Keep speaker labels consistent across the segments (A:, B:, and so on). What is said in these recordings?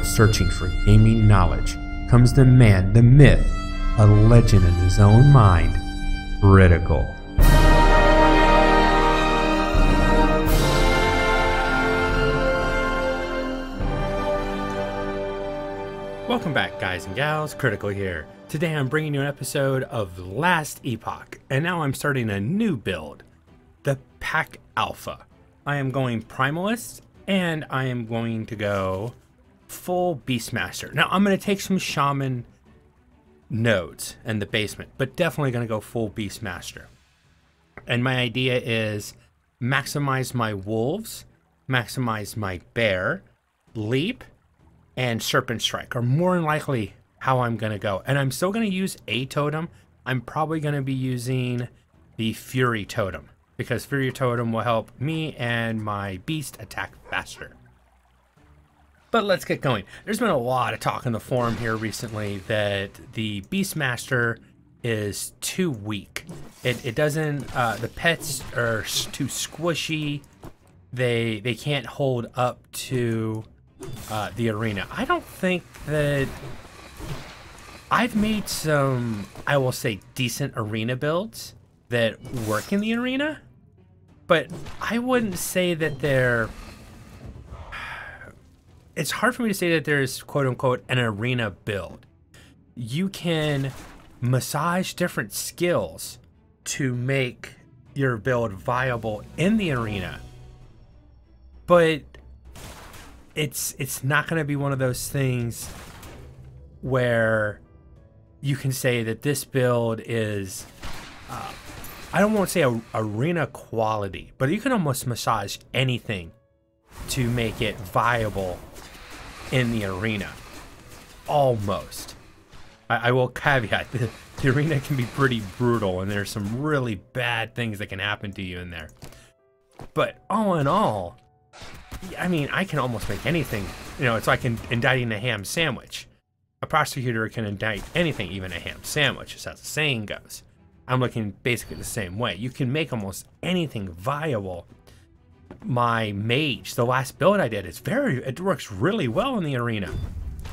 A: searching for gaming knowledge comes the man, the myth, a legend in his own mind, Critical. Welcome back, guys and gals. Critical here. Today I'm bringing you an episode of Last Epoch, and now I'm starting a new build, the Pack Alpha. I am going Primalist, and I am going to go full Beastmaster. Now I'm going to take some Shaman nodes in the basement, but definitely going to go full Beastmaster. And my idea is maximize my wolves, maximize my bear, leap, and Serpent Strike are more than likely how I'm going to go. And I'm still going to use a totem. I'm probably going to be using the Fury Totem, because Fury Totem will help me and my beast attack faster. But let's get going. There's been a lot of talk in the forum here recently that the Beastmaster is too weak. It doesn't, the pets are too squishy. They can't hold up to the arena. I don't think that I've made some, I will say, decent arena builds that work in the arena, but I wouldn't say that they're, it's hard for me to say that there's quote unquote an arena build. You can massage different skills to make your build viable in the arena, but it's not going to be one of those things where you can say that this build is, I don't want to say arena quality, but you can almost massage anything to make it viable in the arena. Almost. I will caveat, the arena can be pretty brutal, and there's some really bad things that can happen to you in there. But all in all, I mean, I can almost make anything. You know, it's like indicting a ham sandwich. A prosecutor can indict anything, even a ham sandwich, as the saying goes. I'm looking basically the same way. You can make almost anything viable. My mage, the last build I did, it works really well in the arena.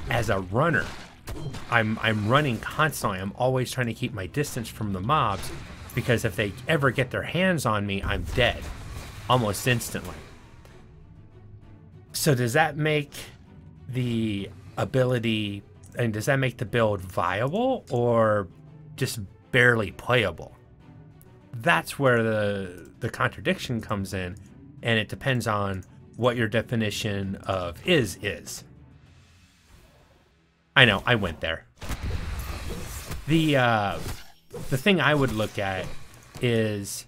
A: As a runner, I'm running constantly. I'm always trying to keep my distance from the mobs, because if they ever get their hands on me, I'm dead almost instantly. So does that make the ability, and does that make the build viable or just barely playable? That's where the contradiction comes in, and it depends on what your definition of is. I know, I went there. The thing I would look at is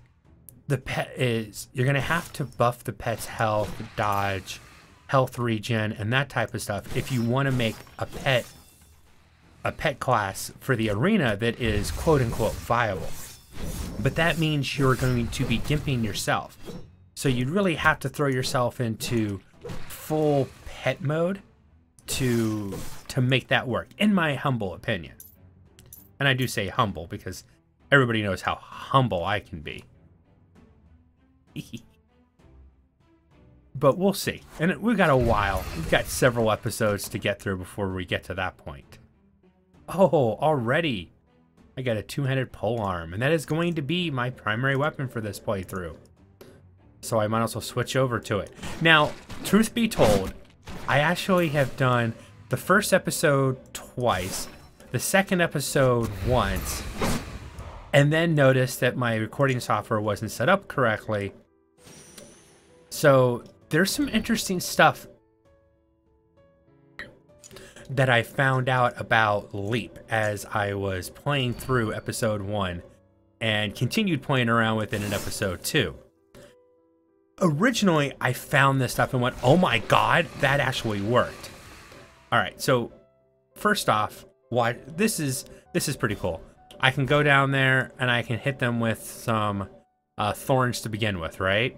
A: the pet is, you're gonna have to buff the pet's health, dodge, health regen, and that type of stuff if you want to make a pet class for the arena that is quote unquote viable. But that means you're going to be gimping yourself, so you'd really have to throw yourself into full pet mode to make that work, in my humble opinion. And I do say humble because everybody knows how humble I can be. But we'll see. And we've got a while. We've got several episodes to get through before we get to that point. Oh, already I got a two-handed polearm, and that is going to be my primary weapon for this playthrough. So I might as well switch over to it. Now, truth be told, I actually have done the first episode twice, the second episode once, and then noticed that my recording software wasn't set up correctly. So there's some interesting stuff that I found out about Leap as I was playing through episode 1 and continued playing around with it in episode 2. Originally, I found this stuff and went, oh my god, that actually worked. Alright, so first off, this is pretty cool. I can go down there and I can hit them with some thorns to begin with, right?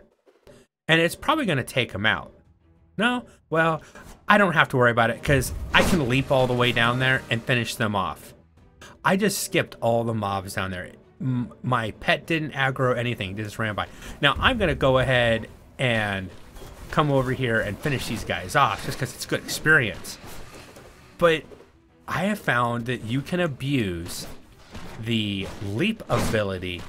A: And it's probably going to take them out. No? Well, I don't have to worry about it because I can leap all the way down there and finish them off. I just skipped all the mobs down there. My pet didn't aggro anything, they just ran by. Now, I'm going to go ahead and come over here and finish these guys off just because it's good experience. But I have found that you can abuse the leap ability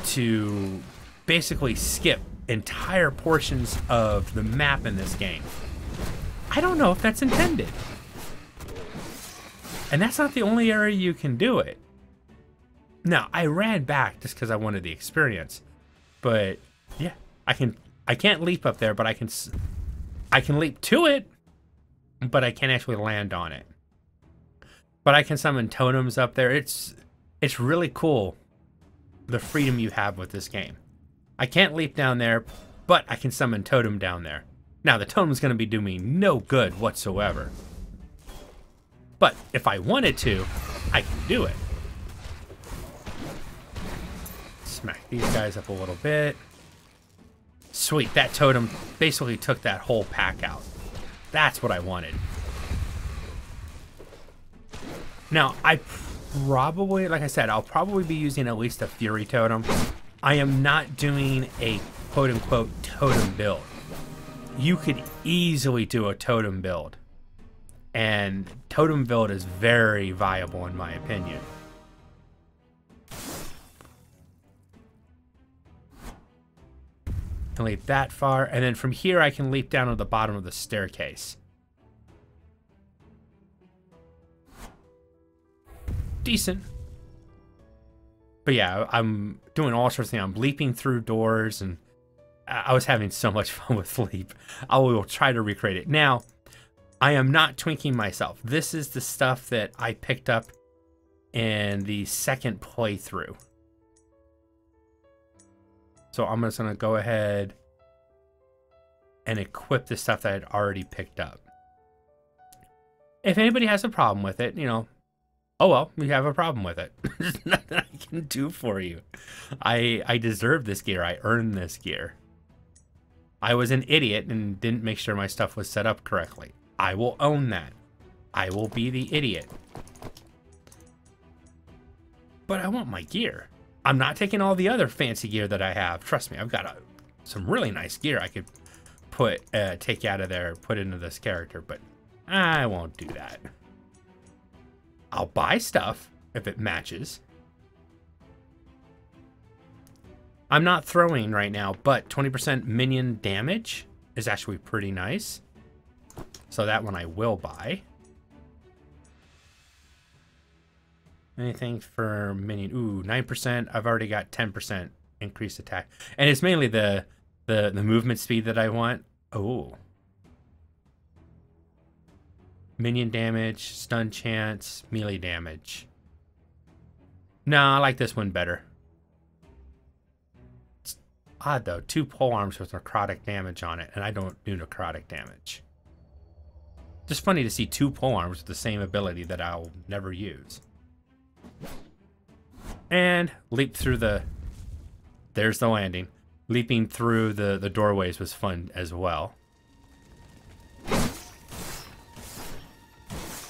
A: to basically skip entire portions of the map in this game. I don't know if that's intended. And that's not the only area you can do it. Now, I ran back just because I wanted the experience. But yeah, I can't leap up there, but I can leap to it, but I can't actually land on it. But I can summon totems up there. It's really cool, the freedom you have with this game. I can't leap down there, but I can summon totem down there. Now, the totem's going to be doing me no good whatsoever. But if I wanted to, I can do it. Smack these guys up a little bit. Sweet, that totem basically took that whole pack out. That's what I wanted. Now, I probably, like I said, I'll probably be using at least a Fury Totem. I am not doing a quote-unquote totem build. You could easily do a totem build. And totem build is very viable in my opinion. I can leap that far, and then from here I can leap down to the bottom of the staircase. Decent. But yeah, I'm doing all sorts of things. I'm leaping through doors, and I was having so much fun with Leap. I will try to recreate it. Now, I am not twinking myself. This is the stuff that I picked up in the second playthrough. So I'm just going to go ahead and equip the stuff that I had already picked up. If anybody has a problem with it, you know, oh well, we have a problem with it. There's nothing I can do for you. I deserve this gear. I earned this gear. I was an idiot and didn't make sure my stuff was set up correctly. I will own that. I will be the idiot. But I want my gear. I'm not taking all the other fancy gear that I have. Trust me, I've got some really nice gear I could take out of there, put into this character, but I won't do that. I'll buy stuff if it matches. I'm not throwing right now, but 20% minion damage is actually pretty nice. So that one I will buy. Anything for minion? Ooh, 9%. I've already got 10% increased attack. And it's mainly the movement speed that I want. Oh. Minion damage, stun chance, melee damage. No, I like this one better. It's odd though. 2 polearms with necrotic damage on it, and I don't do necrotic damage. Just funny to see 2 polearms with the same ability that I'll never use. And leap through the... There's the landing. Leaping through the doorways was fun as well.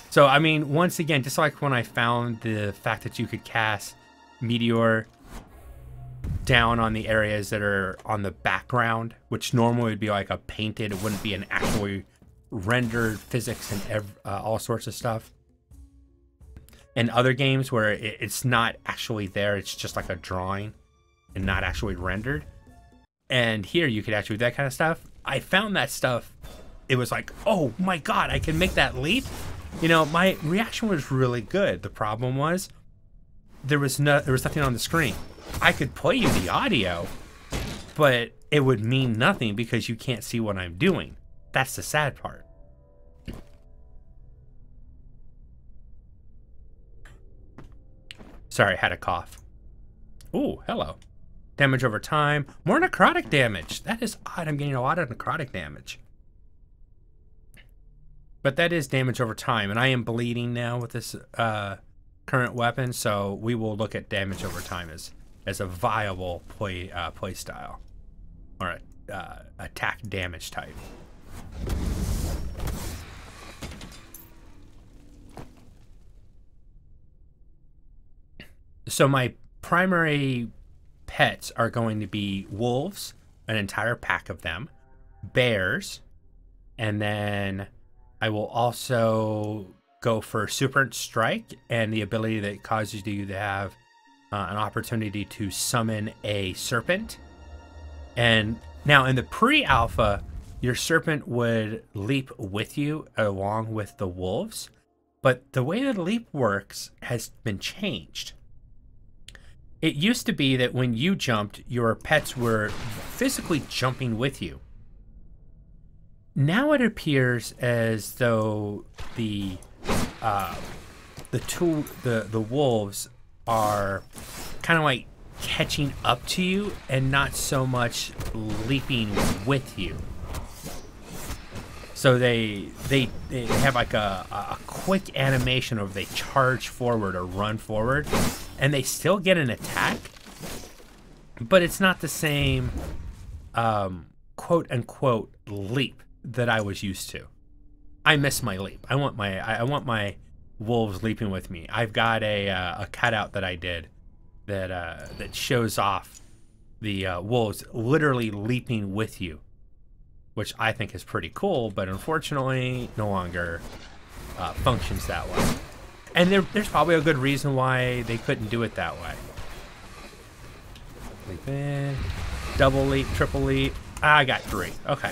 A: So, I mean, once again, just like when I found the fact that you could cast Meteor down on the areas that are on the background, which normally would be like a painted, it wouldn't be an actually rendered physics and all sorts of stuff. In other games where it's not actually there, it's just like a drawing and not actually rendered. And here you could actually do that kind of stuff. I found that stuff, it was like, oh my god, I can make that leap? You know, my reaction was really good. The problem was there was nothing on the screen. I could play you the audio, but it would mean nothing because you can't see what I'm doing. That's the sad part. Sorry, I had a cough. Ooh, hello. Damage over time. More necrotic damage. That is odd. I'm getting a lot of necrotic damage. But that is damage over time, and I am bleeding now with this current weapon, so we will look at damage over time as a viable play style, or attack damage type. So my primary pets are going to be wolves, an entire pack of them, bears, and then I will also go for Super Strike and the ability that causes you to have an opportunity to summon a serpent. And now in the pre-alpha, your serpent would leap with you along with the wolves. But the way that leap works has been changed. It used to be that when you jumped, your pets were physically jumping with you. Now it appears as though the wolves are kind of like catching up to you and not so much leaping with you. So they have like a quick animation of they charge forward or run forward, and they still get an attack, but it's not the same quote unquote leap that I was used to. I miss my leap. I want my wolves leaping with me. I've got a cutout that I did that shows off the wolves literally leaping with you, which I think is pretty cool, but unfortunately no longer functions that way. And there's probably a good reason why they couldn't do it that way. Leap in, double leap, triple leap. I got 3. Okay.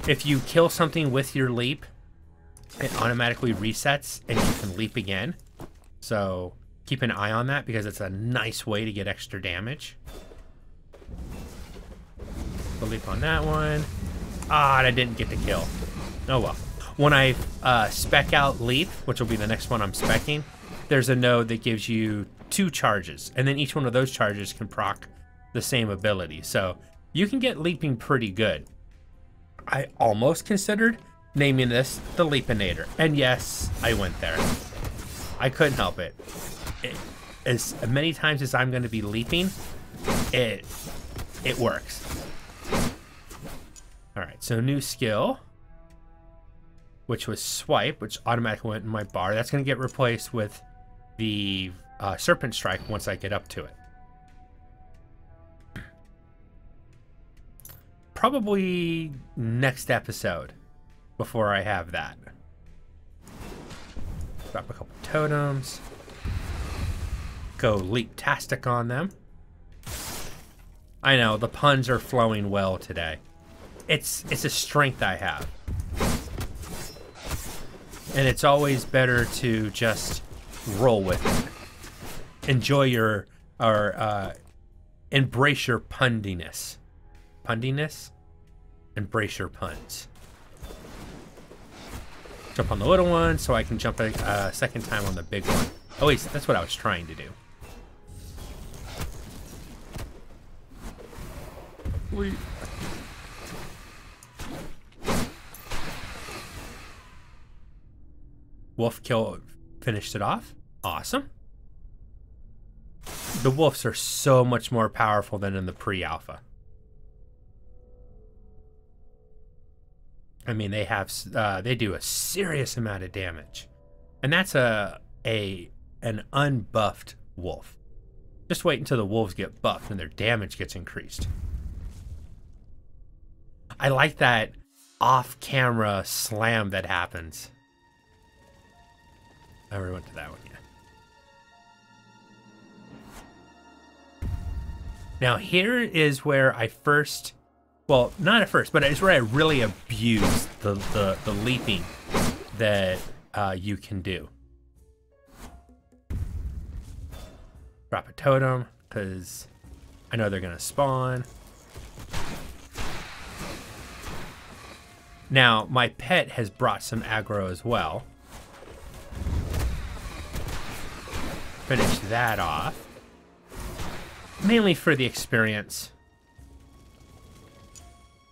A: If you kill something with your leap, it automatically resets and you can leap again. So keep an eye on that because it's a nice way to get extra damage. The leap on that one. Ah, I didn't get the kill. Oh well. When I spec out leap, which will be the next one I'm specking, there's a node that gives you 2 charges, and then each one of those charges can proc the same ability. So you can get leaping pretty good. I almost considered naming this the Leapinator, and yes, I went there. I couldn't help it. As many times as I'm going to be leaping, it works. All right, so new skill, which was swipe, which automatically went in my bar. That's going to get replaced with the serpent strike once I get up to it. Probably next episode before I have that. Drop a couple totems. Go leap-tastic on them. I know, the puns are flowing well today. It's a strength I have. And it's always better to just roll with it. Enjoy your, or embrace your pundiness. Pundiness? Embrace your puns. Jump on the little one so I can jump a second time on the big one. Oh wait, that's what I was trying to do. Wait. Wolf kill finished it off. Awesome. The wolves are so much more powerful than in the pre-alpha. I mean, they do a serious amount of damage, and that's an unbuffed wolf. Just wait until the wolves get buffed and their damage gets increased. I like that off-camera slam that happens. I already went to that one yet. Now here is where I first, well, not at first, but it's where I really abused the leaping that you can do. Drop a totem, because I know they're gonna spawn. Now, my pet has brought some aggro as well. Finish that off. Mainly for the experience.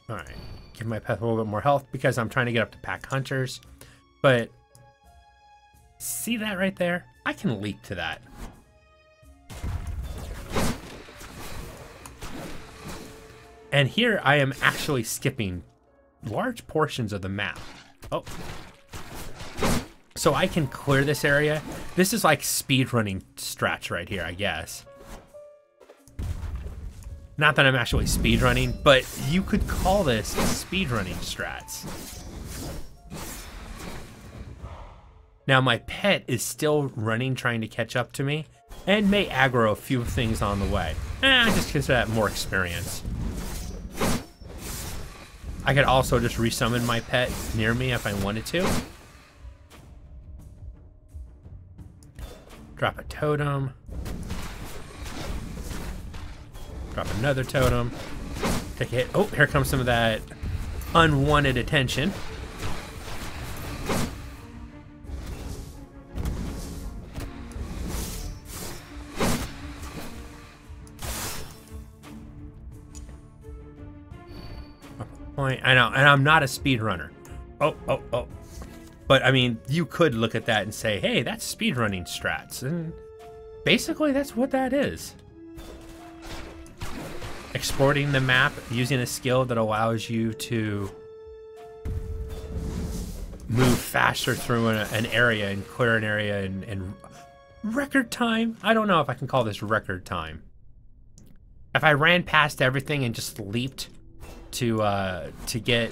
A: Alright, give my pet a little bit more health because I'm trying to get up to pack hunters. But, see that right there? I can leap to that. And here I am actually skipping large portions of the map. Oh. So I can clear this area. This is like speedrunning strats right here, I guess. Not that I'm actually speedrunning, but you could call this speedrunning strats. Now my pet is still running, trying to catch up to me, and may aggro a few things on the way. I just consider that more experience. I could also just resummon my pet near me if I wanted to. Drop a totem. Drop another totem. Take a hit. Oh, here comes some of that unwanted attention. I know, and I'm not a speedrunner. Oh. But, I mean, you could look at that and say, hey, that's speedrunning strats. And basically, that's what that is. Exporting the map using a skill that allows you to move faster through an area and clear an area in record time. I don't know if I can call this record time. If I ran past everything and just leaped to get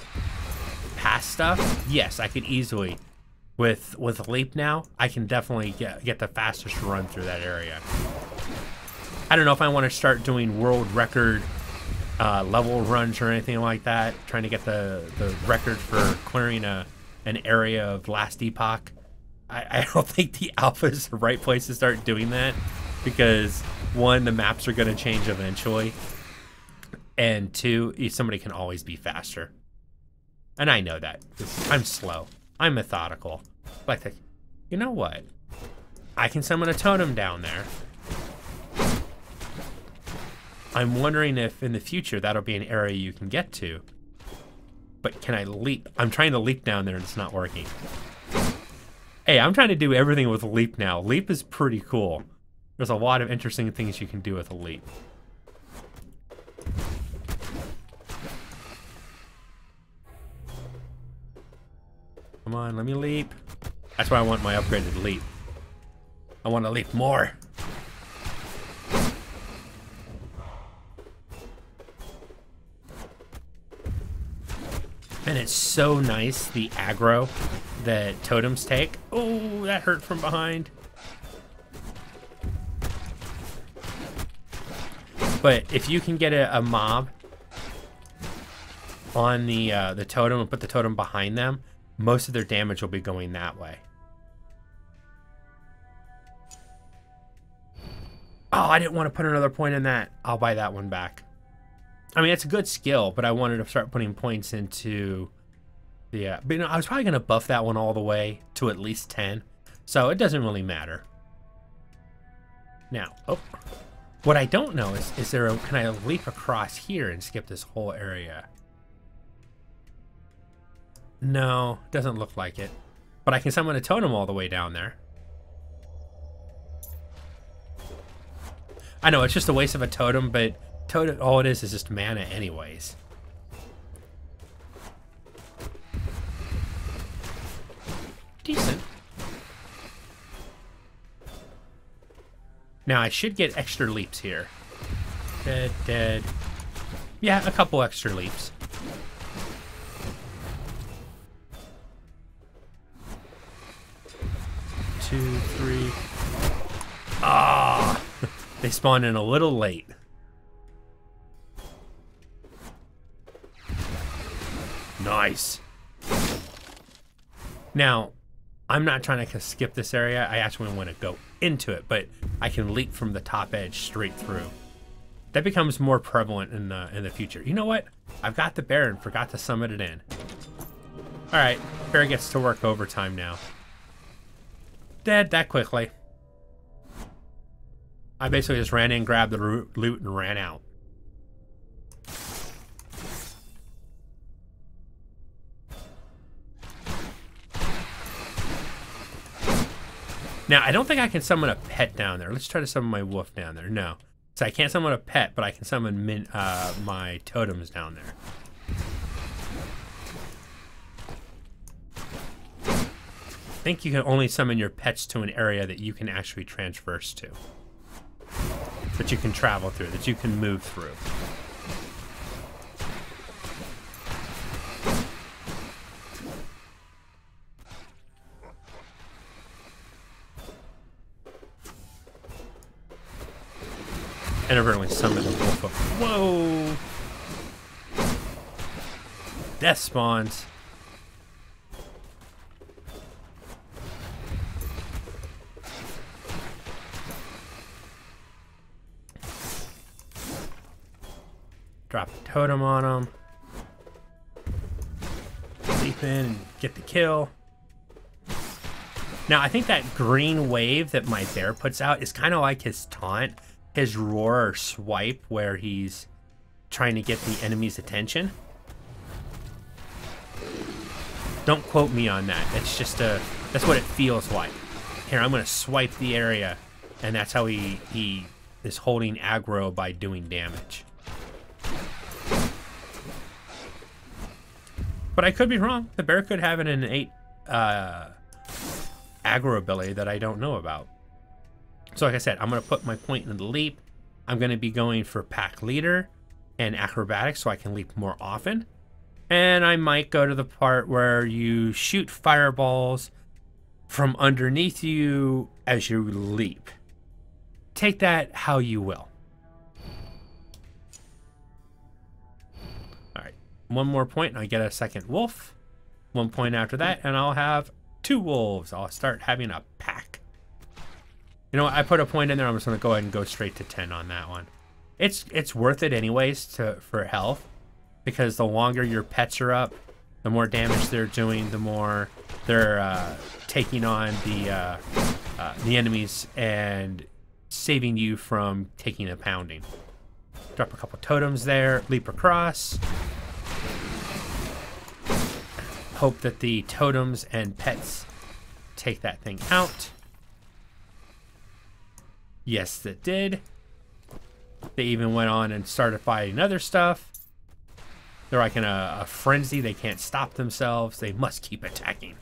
A: past stuff, yes, I could easily. With leap now, I can definitely get the fastest run through that area. I don't know if I want to start doing world record level runs or anything like that, trying to get the record for clearing an area of Last Epoch. I don't think the alpha is the right place to start doing that, because one, the maps are going to change eventually, and two, somebody can always be faster. And I know that. I'm slow. I'm methodical. Like, you know what? I can summon a totem down there. I'm wondering if in the future that'll be an area you can get to. But can I leap? I'm trying to leap down there and it's not working. Hey, I'm trying to do everything with leap now. Leap is pretty cool. There's a lot of interesting things you can do with a leap. Come on, let me leap. That's why I want my upgraded leap. I want to leap more. And it's so nice, the aggro that totems take. Oh, that hurt from behind. But if you can get a mob on the totem and put the totem behind them, most of their damage will be going that way. Oh, I didn't want to put another point in that. I'll buy that one back. I mean, it's a good skill, but I wanted to start putting points into the... but, you know, I was probably going to buff that one all the way to at least 10, so it doesn't really matter. Now, oh, what I don't know is there a... Can I leap across here and skip this whole area? No, doesn't look like it. But I can summon a totem all the way down there. I know, it's just a waste of a totem, but totem, all it is just mana anyways. Decent. Now I should get extra leaps here. Dead. Yeah, a couple extra leaps. Two, three. Ah, they spawned in a little late. Nice. Now, I'm not trying to skip this area. I actually want to go into it, but I can leap from the top edge straight through. That becomes more prevalent in the future. You know what? I've got the bear and forgot to summon it in. All right, bear gets to work overtime now. Dead that quickly. I basically just ran in, grabbed the loot, and ran out. Now, I don't think I can summon a pet down there. Let's try to summon my wolf down there. No. So I can't summon a pet, but I can summon my totems down there. I think you can only summon your pets to an area that you can actually traverse to. That you can travel through, that you can move through. inadvertently summoned a wolf. Whoa! Death spawns. Drop a totem on him. Leap in and get the kill. Now, I think that green wave that my bear puts out is kind of like his taunt, his roar or swipe, where he's trying to get the enemy's attention. Don't quote me on that. It's just that's what it feels like. Here, I'm going to swipe the area, and that's how he is holding aggro by doing damage. But I could be wrong. The bear could have an innate aggro ability that I don't know about. So like I said, I'm going to put my point in the leap. I'm going to be going for pack leader and acrobatics so I can leap more often. And I might go to the part where you shoot fireballs from underneath you as you leap. Take that how you will. One more point and I get a second wolf. 1 point after that and I'll have 2 wolves. I'll start having a pack. You know what? I put a point in there. I'm just going to go ahead and go straight to 10 on that one. It's worth it anyways for health, because the longer your pets are up, the more damage they're doing, the more they're taking on the enemies and saving you from taking a pounding. Drop a couple totems there. Leap across. Hope that the totems and pets take that thing out. Yes, it did. They even went on and started fighting other stuff. They're like in a frenzy. They can't stop themselves. They must keep attacking.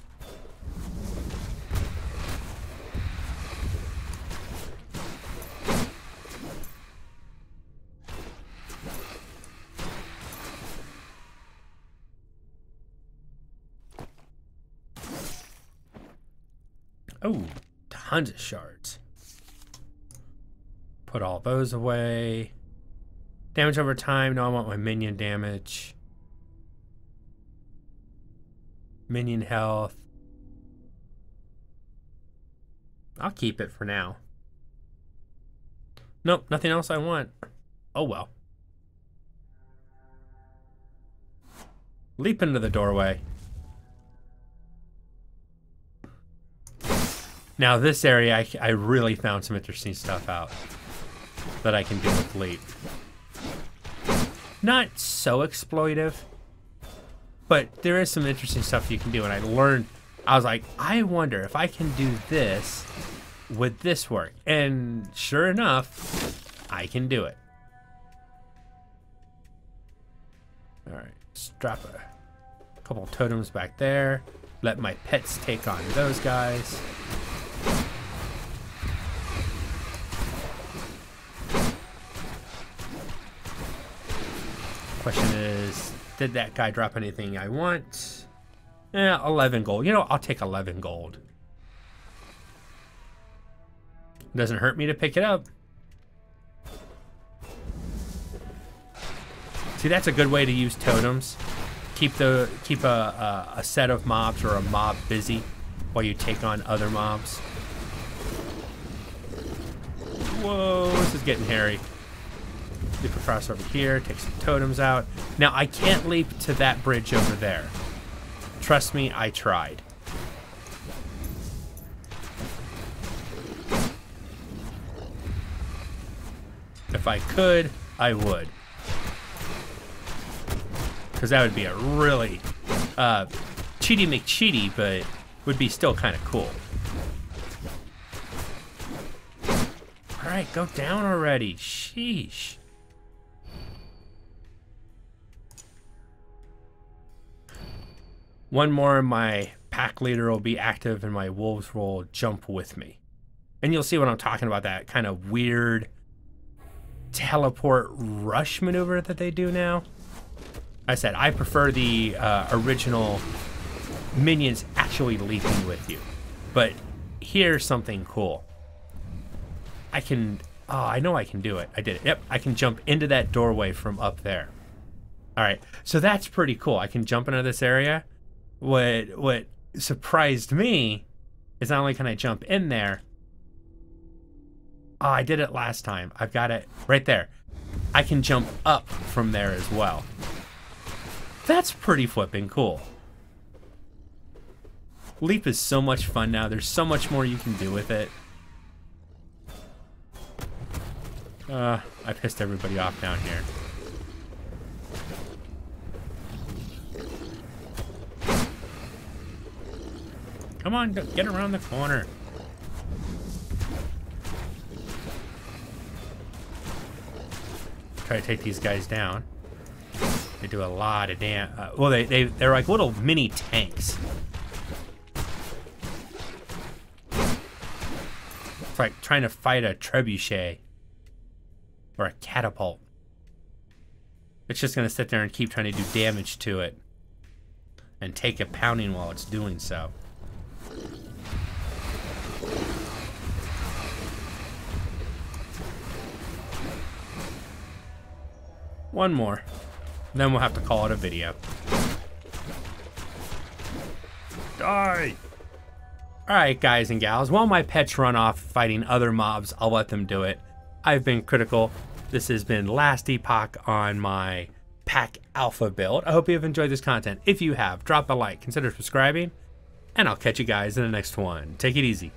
A: Oh, tons of shards. Put all those away. Damage over time. No, I want my minion damage. Minion health. I'll keep it for now. Nope, nothing else I want. Oh well. Leap into the doorway. Now this area, I really found some interesting stuff out that I can do with Leap. Not so exploitive, but there is some interesting stuff you can do. And I was like, I wonder if I can do this, would this work? And sure enough, I can do it. All right, let's drop a couple totems back there. Let my pets take on those guys. Question is, did that guy drop anything I want? 11 gold. You know, I'll take 11 gold. Doesn't hurt me to pick it up. See, that's a good way to use totems. Keep a set of mobs or a mob busy while you take on other mobs. Whoa, this is getting hairy. Leap across over here, take some totems out. Now, I can't leap to that bridge over there. Trust me, I tried. If I could, I would. Because that would be a really cheaty McCheaty, but would be still kind of cool. Alright, go down already. Sheesh. One more, my pack leader will be active and my wolves will jump with me. And you'll see what I'm talking about, that kind of weird teleport rush maneuver that they do now. I said, I prefer the original minions actually leaping with you. But here's something cool. I can Oh, I know I can do it. I did it. Yep, I can jump into that doorway from up there. All right, so that's pretty cool. I can jump into this area. What surprised me is not only can I jump in there. Oh, I did it last time. I've got it right there. I can jump up from there as well. That's pretty flipping cool. Leap is so much fun now. There's so much more you can do with it. I pissed everybody off down here. Come on, get around the corner. Try to take these guys down. They do a lot of well, they're like little mini tanks. It's like trying to fight a trebuchet or a catapult. It's just gonna sit there and keep trying to do damage to it and take a pounding while it's doing so. One more. Then we'll have to call it a video. Die! Alright, guys and gals. While my pets run off fighting other mobs, I'll let them do it. I've been critical. This has been Last Epoch on my Pack Alpha build. I hope you have enjoyed this content. If you have, drop a like, consider subscribing, and I'll catch you guys in the next one. Take it easy.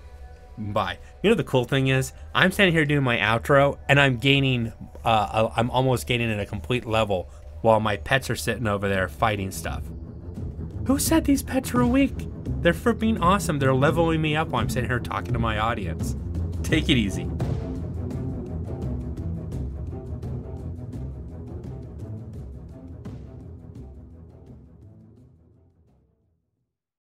A: Bye. You know the cool thing is, I'm standing here doing my outro, and I'm gaining, I'm almost gaining at a complete level while my pets are sitting over there fighting stuff. Who said these pets were weak? They're freaking awesome. They're leveling me up while I'm sitting here talking to my audience. Take it easy.